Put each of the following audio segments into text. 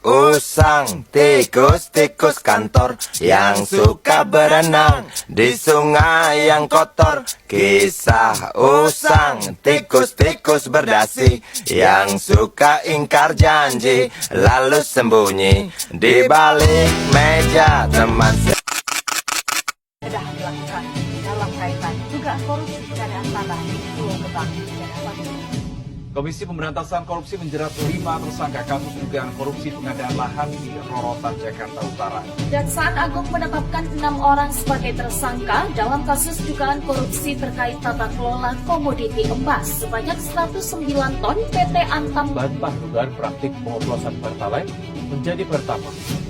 usang, tikus-tikus kantor yang suka berenang di sungai yang kotor. Kisah usang, tikus-tikus berdasi yang suka ingkar janji lalu sembunyi di balik meja teman. Sudah dilakukan dalam kaitan dugaan korupsi pengadaan tanah di Pulau Gebang, Jakarta. Komisi Pemberantasan Korupsi menjerat 5 tersangka kasus dugaan korupsi pengadaan lahan di Rorotan, Jakarta Utara. Kejaksaan Agung menetapkan 6 orang sebagai tersangka dalam kasus dugaan korupsi terkait tata kelola komoditi emas sebanyak 109 ton PT Antam. Bantah dugaan praktik pengoplosan Pertalite menjadi Pertamax.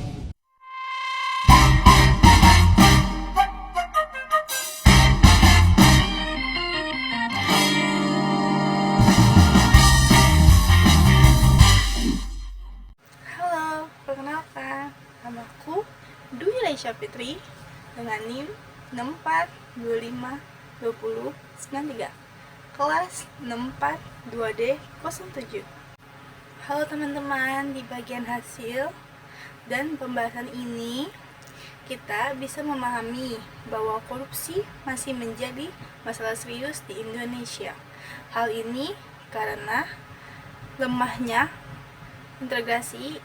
Halo, perkenalkan, namaku Dwi Laisha Fitri dengan NIM 64252093, kelas 64 2D07. Halo teman-teman, di bagian hasil dan pembahasan ini kita bisa memahami bahwa korupsi masih menjadi masalah serius di Indonesia. Hal ini karena lemahnya integrasi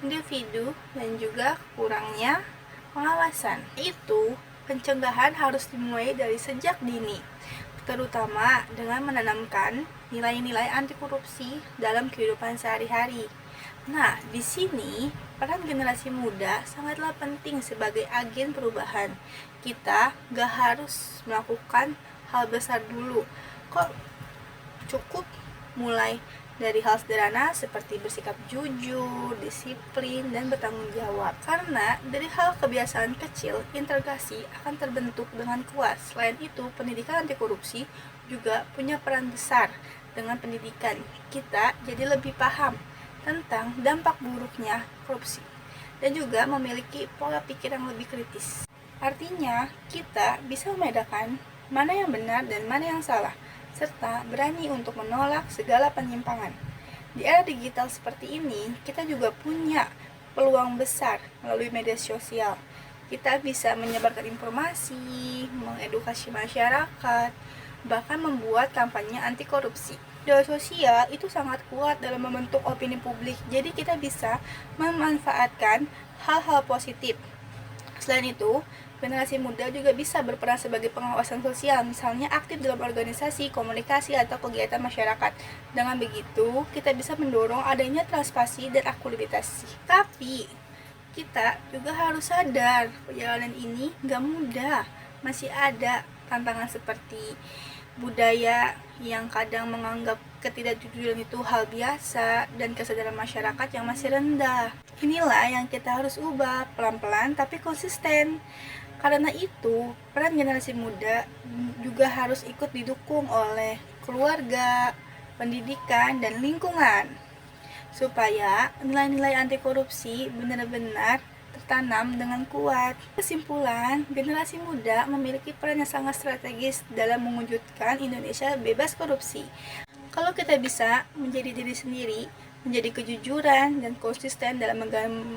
individu dan juga kurangnya pengawasan. Itu pencegahan harus dimulai dari sejak dini, terutama dengan menanamkan nilai-nilai anti korupsi dalam kehidupan sehari-hari. Nah, di sini peran generasi muda sangatlah penting sebagai agen perubahan. Kita gak harus melakukan hal besar dulu, kok cukup mulai dari hal sederhana seperti bersikap jujur, disiplin, dan bertanggung jawab. Karena dari hal kebiasaan kecil, integrasi akan terbentuk dengan kuat. Selain itu, pendidikan anti korupsi juga punya peran besar. Dengan pendidikan, kita jadi lebih paham tentang dampak buruknya korupsi dan juga memiliki pola pikir yang lebih kritis. Artinya, kita bisa membedakan mana yang benar dan mana yang salah, serta berani untuk menolak segala penyimpangan. Di era digital seperti ini, kita juga punya peluang besar melalui media sosial. Kita bisa menyebarkan informasi, mengedukasi masyarakat, bahkan membuat kampanye anti korupsi. Media sosial itu sangat kuat dalam membentuk opini publik, jadi kita bisa memanfaatkan hal-hal positif. Selain itu, generasi muda juga bisa berperan sebagai pengawasan sosial, misalnya aktif dalam organisasi, komunikasi, atau kegiatan masyarakat. Dengan begitu, kita bisa mendorong adanya transparansi dan akuntabilitas. Tapi, kita juga harus sadar, perjalanan ini gak mudah. Masih ada tantangan seperti budaya yang kadang menganggap ketidakjujuran itu hal biasa dan kesadaran masyarakat yang masih rendah. Inilah yang kita harus ubah pelan-pelan tapi konsisten. Karena itu, peran generasi muda juga harus ikut didukung oleh keluarga, pendidikan, dan lingkungan supaya nilai-nilai anti korupsi benar-benar tertanam dengan kuat. Kesimpulan, generasi muda memiliki peran yang sangat strategis dalam mewujudkan Indonesia bebas korupsi. Kalau kita bisa menjadi diri sendiri, menjadi kejujuran dan konsisten dalam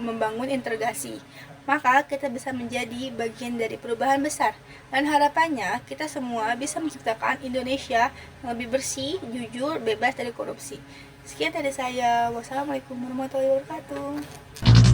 membangun integrasi, maka kita bisa menjadi bagian dari perubahan besar. Dan harapannya kita semua bisa menciptakan Indonesia yang lebih bersih, jujur, bebas dari korupsi. Sekian dari saya. Wassalamualaikum warahmatullahi wabarakatuh.